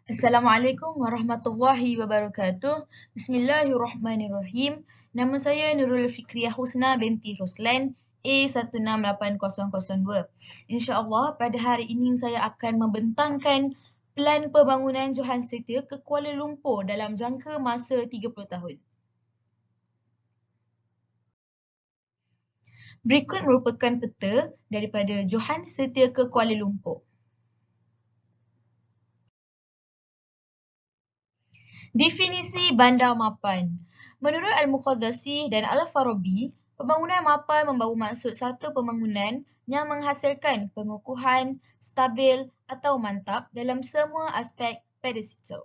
Assalamualaikum warahmatullahi wabarakatuh. Bismillahirrahmanirrahim. Nama saya Nurul Fikriyah Husna binti Ruslan, A168002. InsyaAllah pada hari ini saya akan membentangkan plan pembangunan Johan Setia ke Kuala Lumpur dalam jangka masa 30 tahun. Berikut merupakan peta daripada Johan Setia ke Kuala Lumpur. Definisi bandar mapan. Menurut Al-Muqaddasi dan Al-Farabi, pembangunan mapan membawa maksud satu pembangunan yang menghasilkan pengukuhan, stabil atau mantap dalam semua aspek pada situ.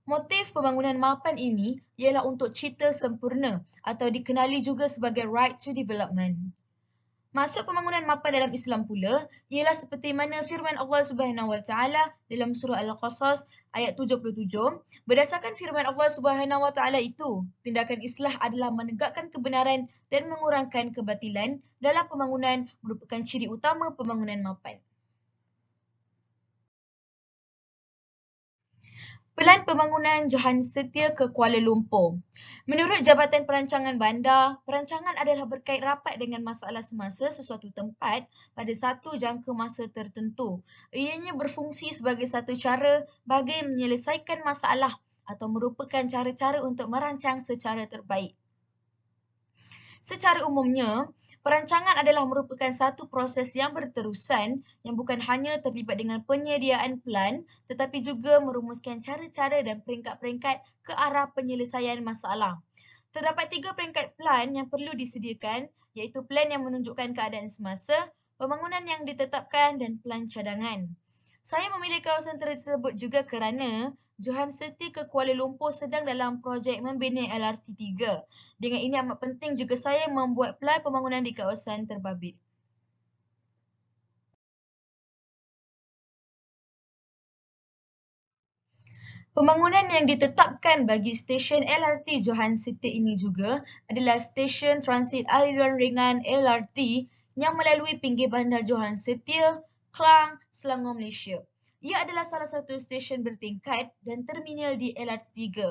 Motif pembangunan mapan ini ialah untuk cita sempurna atau dikenali juga sebagai right to development. Maksud pembangunan mapan dalam Islam pula ialah seperti mana firman Allah Subhanahu Wa Taala dalam surah Al-Qasas ayat 77. Berdasarkan firman Allah Subhanahu Wa Taala itu, tindakan islah adalah menegakkan kebenaran dan mengurangkan kebatilan dalam pembangunan merupakan ciri utama pembangunan mapan. Pelan pembangunan Johan Setia ke Kuala Lumpur. Menurut Jabatan Perancangan Bandar, perancangan adalah berkait rapat dengan masalah semasa sesuatu tempat pada satu jangka masa tertentu. Ianya berfungsi sebagai satu cara bagi menyelesaikan masalah atau merupakan cara-cara untuk merancang secara terbaik. Secara umumnya, perancangan adalah merupakan satu proses yang berterusan yang bukan hanya terlibat dengan penyediaan pelan tetapi juga merumuskan cara-cara dan peringkat-peringkat ke arah penyelesaian masalah. Terdapat 3 peringkat pelan yang perlu disediakan, iaitu pelan yang menunjukkan keadaan semasa, pembangunan yang ditetapkan dan pelan cadangan. Saya memilih kawasan tersebut juga kerana Johan Setia ke Kuala Lumpur sedang dalam projek membina LRT 3. Dengan ini amat penting juga saya membuat pelan pembangunan di kawasan terbabit. Pembangunan yang ditetapkan bagi stesen LRT Johan Setia ini juga adalah stesen transit aliran ringan LRT yang melalui pinggir bandar Johan Setia, Klang, Selangor, Malaysia. Ia adalah salah satu stesen bertingkat dan terminal di LRT 3.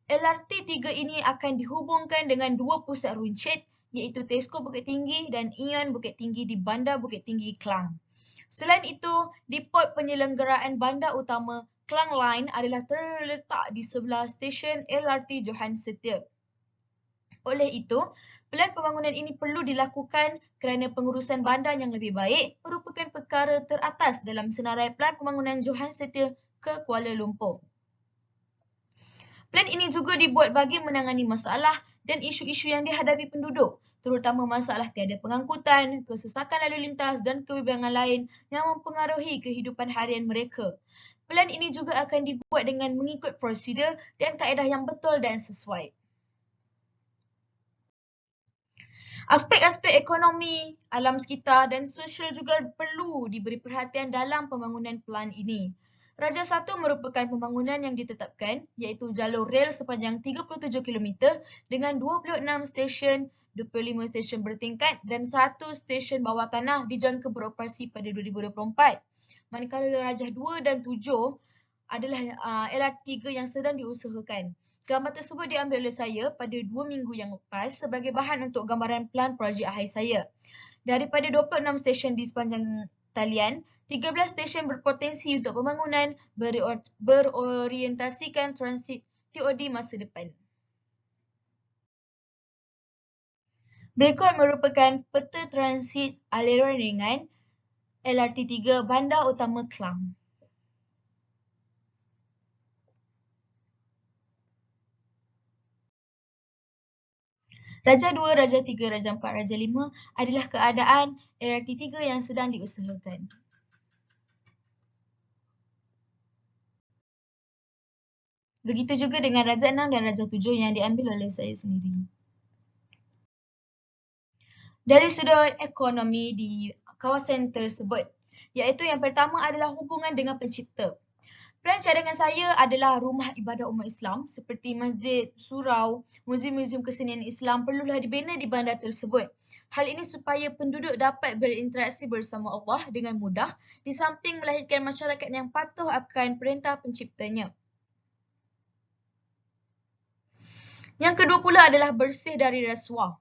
LRT 3 ini akan dihubungkan dengan dua pusat runcit iaitu Tesco Bukit Tinggi dan Ion Bukit Tinggi di Bandar Bukit Tinggi, Klang. Selain itu, depot penyelenggaraan bandar utama Klang Line adalah terletak di sebelah stesen LRT Johan Setia. Oleh itu, pelan pembangunan ini perlu dilakukan kerana pengurusan bandar yang lebih baik merupakan perkara teratas dalam senarai pelan pembangunan Johan Setia ke Kuala Lumpur. Plan ini juga dibuat bagi menangani masalah dan isu-isu yang dihadapi penduduk, terutama masalah tiada pengangkutan, kesesakan lalu lintas dan kebimbangan lain yang mempengaruhi kehidupan harian mereka. Plan ini juga akan dibuat dengan mengikut prosedur dan kaedah yang betul dan sesuai. Aspek-aspek ekonomi, alam sekitar dan sosial juga perlu diberi perhatian dalam pembangunan pelan ini. Raja 1 merupakan pembangunan yang ditetapkan iaitu jalur rel sepanjang 37 km dengan 26 stesen, 25 stesen bertingkat dan 1 stesen bawah tanah dijangka beroperasi pada 2024. Manakala Raja 2 dan 7 adalah LRT 3 yang sedang diusahakan. Gambar tersebut diambil oleh saya pada 2 minggu yang lepas sebagai bahan untuk gambaran pelan projek akhir saya. Daripada 26 stesen di sepanjang talian, 13 stesen berpotensi untuk pembangunan berorientasikan transit TOD masa depan. Berikut merupakan peta transit aliran ringan LRT 3 Bandar Utama Klang. Raja 2, Raja 3, Raja 4, Raja 5 adalah keadaan LRT 3 yang sedang diusahakan. Begitu juga dengan Raja 6 dan Raja 7 yang diambil oleh saya sendiri. Dari sudut ekonomi di kawasan tersebut, iaitu yang pertama adalah hubungan dengan pencipta. Pelan cadangan saya adalah rumah ibadah umat Islam seperti masjid, surau, muzium-muzium kesenian Islam perlulah dibina di bandar tersebut. Hal ini supaya penduduk dapat berinteraksi bersama Allah dengan mudah di samping melahirkan masyarakat yang patuh akan perintah penciptanya. Yang kedua pula adalah bersih dari rasuah.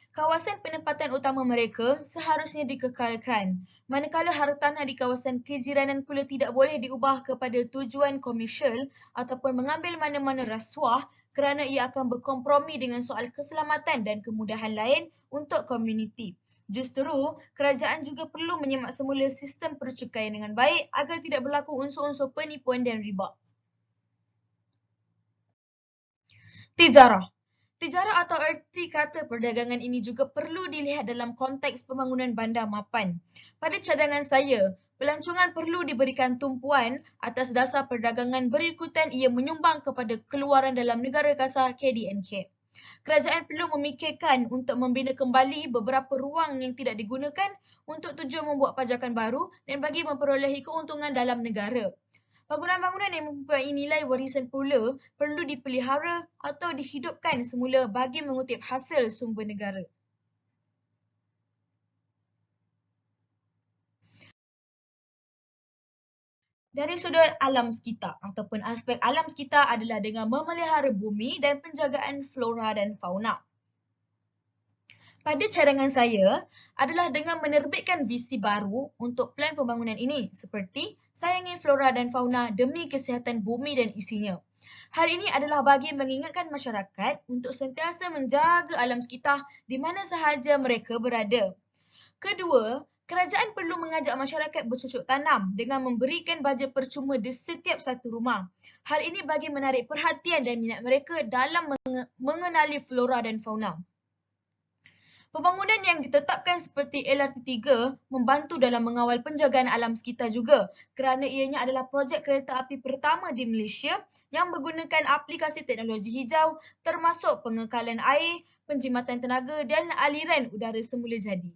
Kawasan penempatan utama mereka seharusnya dikekalkan, manakala hartanah di kawasan kejiranan pula tidak boleh diubah kepada tujuan komersial ataupun mengambil mana-mana rasuah kerana ia akan berkompromi dengan soal keselamatan dan kemudahan lain untuk komuniti. Justru, kerajaan juga perlu menyemak semula sistem percukaian dengan baik agar tidak berlaku unsur-unsur penipuan dan riba. Tijarah. Tijarah atau erti kata perdagangan ini juga perlu dilihat dalam konteks pembangunan bandar mapan. Pada cadangan saya, pelancongan perlu diberikan tumpuan atas dasar perdagangan berikutan ia menyumbang kepada keluaran dalam negara kasar KDNK. Kerajaan perlu memikirkan untuk membina kembali beberapa ruang yang tidak digunakan untuk tujuan membuat pajakan baru dan bagi memperolehi keuntungan dalam negara. Bangunan-bangunan yang mempunyai nilai warisan pula perlu dipelihara atau dihidupkan semula bagi mengutip hasil sumber negara. Dari sudut alam sekitar ataupun aspek alam sekitar adalah dengan memelihara bumi dan penjagaan flora dan fauna. Pada cadangan saya adalah dengan menerbitkan visi baru untuk plan pembangunan ini seperti sayangi flora dan fauna demi kesihatan bumi dan isinya. Hal ini adalah bagi mengingatkan masyarakat untuk sentiasa menjaga alam sekitar di mana sahaja mereka berada. Kedua, kerajaan perlu mengajak masyarakat bercocok tanam dengan memberikan baja percuma di setiap satu rumah. Hal ini bagi menarik perhatian dan minat mereka dalam mengenali flora dan fauna. Pembangunan yang ditetapkan seperti LRT3 membantu dalam mengawal penjagaan alam sekitar juga kerana ianya adalah projek kereta api pertama di Malaysia yang menggunakan aplikasi teknologi hijau termasuk pengekalan air, penjimatan tenaga dan aliran udara semula jadi.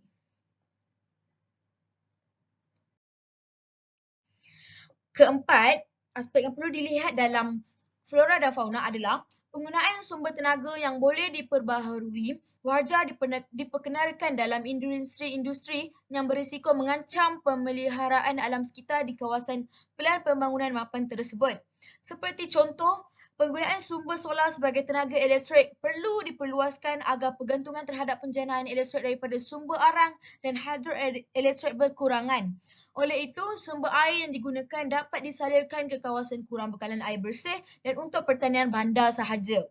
Keempat, aspek yang perlu dilihat dalam flora dan fauna adalah penggunaan sumber tenaga yang boleh diperbaharui wajar diperkenalkan dalam industri-industri yang berisiko mengancam pemeliharaan alam sekitar di kawasan pelan pembangunan mapan tersebut. Seperti contoh, penggunaan sumber solar sebagai tenaga elektrik perlu diperluaskan agar pergantungan terhadap penjanaan elektrik daripada sumber arang dan hidroelektrik berkurangan. Oleh itu, sumber air yang digunakan dapat disalurkan ke kawasan kurang bekalan air bersih dan untuk pertanian bandar sahaja.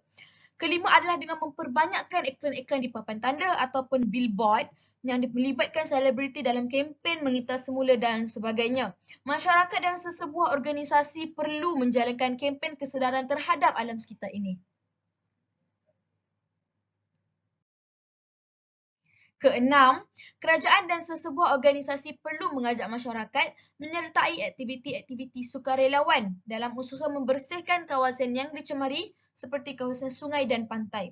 Kelima adalah dengan memperbanyakkan iklan-iklan di papan tanda ataupun billboard yang melibatkan selebriti dalam kempen mengitas semula dan sebagainya. Masyarakat dan sesebuah organisasi perlu menjalankan kempen kesedaran terhadap alam sekitar ini. Keenam, kerajaan dan sesebuah organisasi perlu mengajak masyarakat menyertai aktiviti-aktiviti sukarelawan dalam usaha membersihkan kawasan yang dicemari seperti kawasan sungai dan pantai.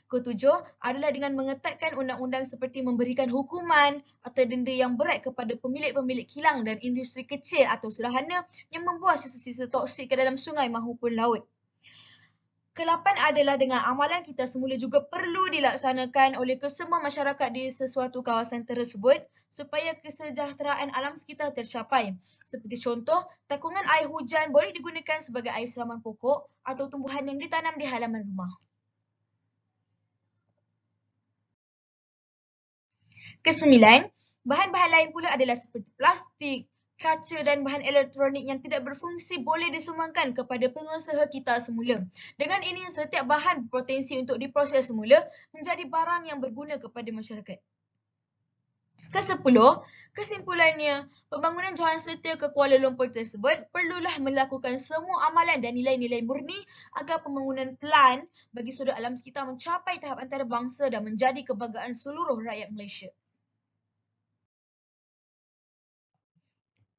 Ketujuh adalah dengan mengetatkan undang-undang seperti memberikan hukuman atau denda yang berat kepada pemilik-pemilik kilang dan industri kecil atau sederhana yang membuang sisa-sisa toksik ke dalam sungai maupun laut. Kelapan adalah dengan amalan kita semula juga perlu dilaksanakan oleh kesemua masyarakat di sesuatu kawasan tersebut supaya kesejahteraan alam sekitar tercapai. Seperti contoh, takungan air hujan boleh digunakan sebagai air siraman pokok atau tumbuhan yang ditanam di halaman rumah. Kesembilan, bahan-bahan lain pula adalah seperti plastik, kaca dan bahan elektronik yang tidak berfungsi boleh disumbangkan kepada pengusaha kita semula. Dengan ini, setiap bahan berpotensi untuk diproses semula menjadi barang yang berguna kepada masyarakat. Kesepuluh, kesimpulannya, pembangunan Johan Setia ke Kuala Lumpur tersebut perlulah melakukan semua amalan dan nilai-nilai murni agar pembangunan pelan bagi sudut alam sekitar mencapai tahap antarabangsa dan menjadi kebanggaan seluruh rakyat Malaysia.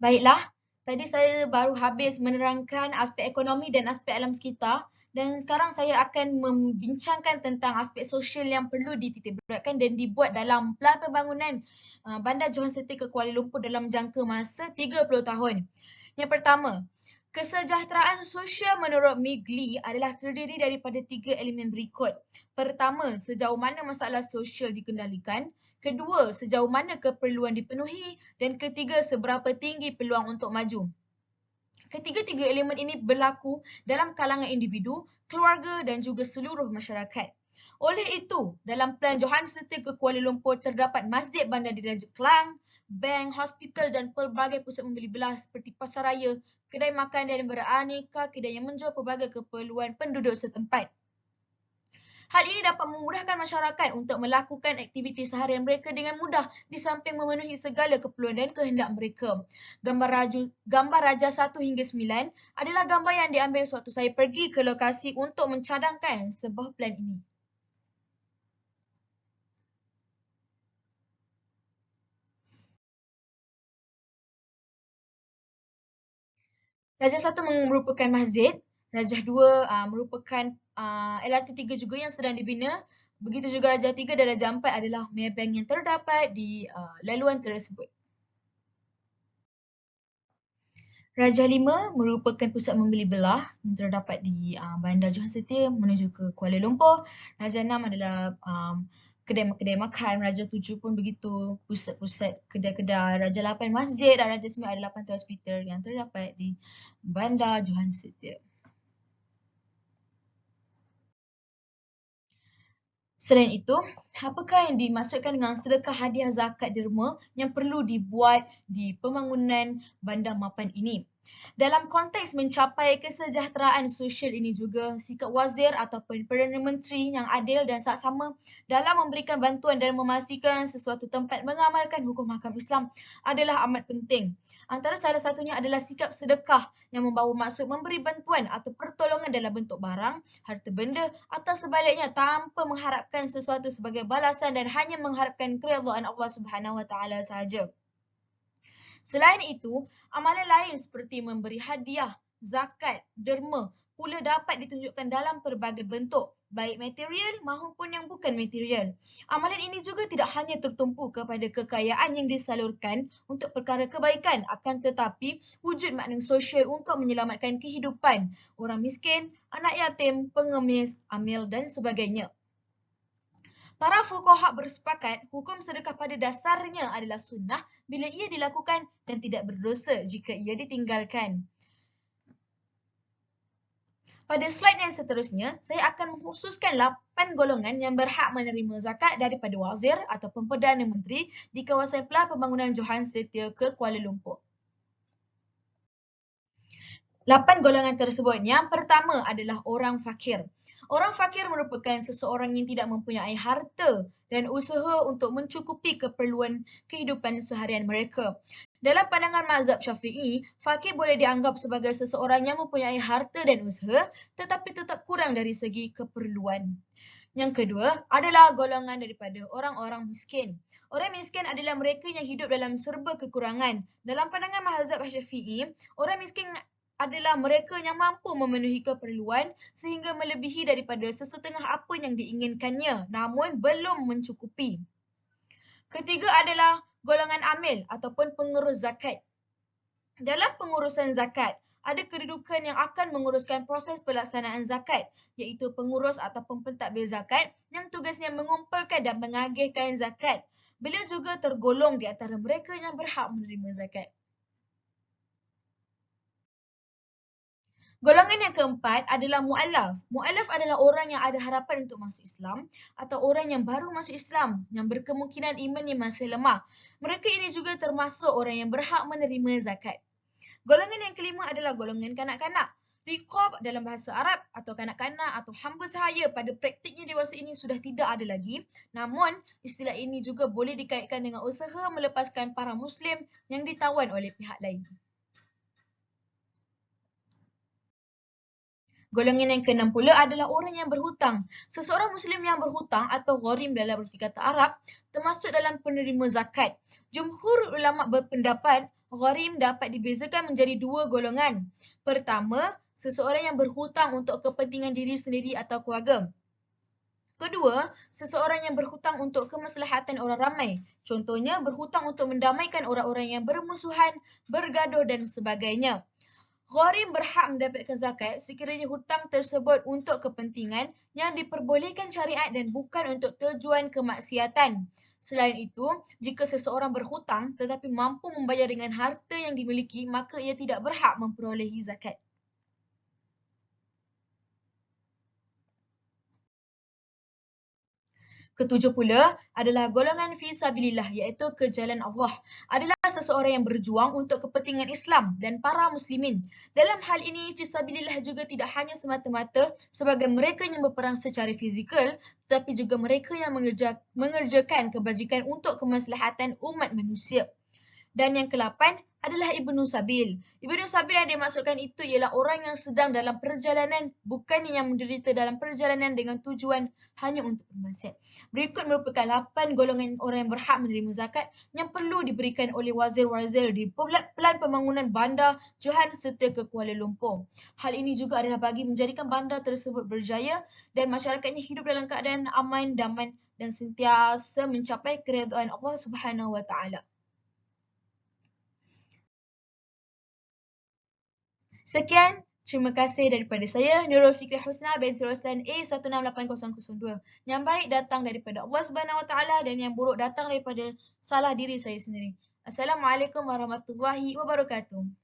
Baiklah, tadi saya baru habis menerangkan aspek ekonomi dan aspek alam sekitar dan sekarang saya akan membincangkan tentang aspek sosial yang perlu dititikberatkan dan dibuat dalam pelan pembangunan Bandar Johan Setia ke Kuala Lumpur dalam jangka masa 30 tahun. Yang pertama, Kesejahteraan sosial menurut Migli adalah terdiri daripada 3 elemen berikut. Pertama, sejauh mana masalah sosial dikendalikan. Kedua, sejauh mana keperluan dipenuhi. Dan ketiga, seberapa tinggi peluang untuk maju. Ketiga-tiga elemen ini berlaku dalam kalangan individu, keluarga dan juga seluruh masyarakat. Oleh itu, dalam Pelan Johan Setia ke Kuala Lumpur terdapat masjid bandar diraja Kelang, bank, hospital dan pelbagai pusat membeli belah seperti pasar raya, kedai makan dan beraneka kedai yang menjual pelbagai keperluan penduduk setempat. Hal ini dapat memudahkan masyarakat untuk melakukan aktiviti seharian mereka dengan mudah di samping memenuhi segala keperluan dan kehendak mereka. Gambar Raja 1 hingga 9 adalah gambar yang diambil sewaktu saya pergi ke lokasi untuk mencadangkan sebuah plan ini. Raja 1 merupakan masjid, Raja 2 merupakan LRT 3 juga yang sedang dibina. Begitu juga Raja 3 dan Raja 4 adalah maybank yang terdapat di laluan tersebut. Raja 5 merupakan pusat membeli belah yang terdapat di Bandar Johan Setia menuju ke Kuala Lumpur. Raja 6 adalah kedai-kedai makan. Raja 7 pun begitu, pusat-pusat kedai-kedai. Raja 8 masjid dan Raja 9 adalah pantai hospital yang terdapat di Bandar Johan Setia. Selain itu, apakah yang dimaksudkan dengan sedekah hadiah zakat derma yang perlu dibuat di pembangunan bandar mapan ini? Dalam konteks mencapai kesejahteraan sosial ini juga, sikap wazir ataupun Perdana Menteri yang adil dan saksama dalam memberikan bantuan dan memastikan sesuatu tempat mengamalkan hukum hakam Islam adalah amat penting. Antara salah satunya adalah sikap sedekah yang membawa maksud memberi bantuan atau pertolongan dalam bentuk barang, harta benda atau sebaliknya tanpa mengharapkan sesuatu sebagai balasan dan hanya mengharapkan keridhaan Allah Subhanahu Wa Taala sahaja. Selain itu, amalan lain seperti memberi hadiah, zakat, derma pula dapat ditunjukkan dalam pelbagai bentuk, baik material maupun yang bukan material. Amalan ini juga tidak hanya tertumpu kepada kekayaan yang disalurkan untuk perkara kebaikan, akan tetapi wujud makna sosial untuk menyelamatkan kehidupan orang miskin, anak yatim, pengemis, amil dan sebagainya. Para fuqaha bersepakat hukum sedekah pada dasarnya adalah sunnah bila ia dilakukan dan tidak berdosa jika ia ditinggalkan. Pada slide yang seterusnya, saya akan mengkhususkan 8 golongan yang berhak menerima zakat daripada wazir ataupun Perdana Menteri di kawasan Pelah Pembangunan Johan Setia ke Kuala Lumpur. 8 golongan tersebut. Yang pertama adalah orang fakir. Orang fakir merupakan seseorang yang tidak mempunyai harta dan usaha untuk mencukupi keperluan kehidupan seharian mereka. Dalam pandangan mazhab Syafi'i, fakir boleh dianggap sebagai seseorang yang mempunyai harta dan usaha tetapi tetap kurang dari segi keperluan. Yang kedua adalah golongan daripada orang-orang miskin. Orang miskin adalah mereka yang hidup dalam serba kekurangan. Dalam pandangan mazhab Syafi'i, orang miskin adalah mereka yang mampu memenuhi keperluan sehingga melebihi daripada sesetengah apa yang diinginkannya namun belum mencukupi. Ketiga adalah golongan amil ataupun pengurus zakat. Dalam pengurusan zakat, ada kedudukan yang akan menguruskan proses pelaksanaan zakat, iaitu pengurus ataupun pentadbir zakat yang tugasnya mengumpulkan dan mengagihkan zakat. Beliau juga tergolong di antara mereka yang berhak menerima zakat. Golongan yang keempat adalah mu'allaf. Mu'allaf adalah orang yang ada harapan untuk masuk Islam atau orang yang baru masuk Islam yang berkemungkinan imannya masih lemah. Mereka ini juga termasuk orang yang berhak menerima zakat. Golongan yang kelima adalah golongan kanak-kanak. Riqab dalam bahasa Arab atau kanak-kanak atau hamba sahaya pada praktiknya dewasa ini sudah tidak ada lagi. Namun, istilah ini juga boleh dikaitkan dengan usaha melepaskan para Muslim yang ditawan oleh pihak lain. Golongan yang keenam pula adalah orang yang berhutang. Seseorang Muslim yang berhutang atau gharim dalam erti kata Arab termasuk dalam penerima zakat. Jumhur ulama berpendapat gharim dapat dibezakan menjadi dua golongan. Pertama, seseorang yang berhutang untuk kepentingan diri sendiri atau keluarga. Kedua, seseorang yang berhutang untuk kemaslahatan orang ramai. Contohnya, berhutang untuk mendamaikan orang-orang yang bermusuhan, bergaduh dan sebagainya. Gharim berhak mendapatkan zakat sekiranya hutang tersebut untuk kepentingan yang diperbolehkan syariat dan bukan untuk tujuan kemaksiatan. Selain itu, jika seseorang berhutang tetapi mampu membayar dengan harta yang dimiliki, maka ia tidak berhak memperolehi zakat. Ketujuh pula adalah golongan fi sabilillah, iaitu ke jalan Allah. Adalah seseorang yang berjuang untuk kepentingan Islam dan para muslimin. Dalam hal ini, fi sabilillah juga tidak hanya semata-mata sebagai mereka yang berperang secara fizikal, tetapi juga mereka yang mengerjakan kebajikan untuk kemaslahatan umat manusia. Dan yang ke-8 adalah Ibnu Sabil. Ibnu Sabil yang dimaksudkan itu ialah orang yang sedang dalam perjalanan, bukan yang menderita dalam perjalanan dengan tujuan hanya untuk bermaksiat. Berikut merupakan 8 golongan orang yang berhak menerima zakat yang perlu diberikan oleh wazir-wazir di Pelan Pembangunan Bandar Johan serta ke Kuala Lumpur. Hal ini juga adalah bagi menjadikan bandar tersebut berjaya dan masyarakatnya hidup dalam keadaan aman, damai dan sentiasa mencapai keredaan Allah Subhanahu Wa Taala. Sekian, terima kasih daripada saya, Nurul Fikri Husna binti Roslan A168002. Yang baik datang daripada Allah Subhanahu Wa Taala dan yang buruk datang daripada salah diri saya sendiri. Assalamualaikum warahmatullahi wabarakatuh.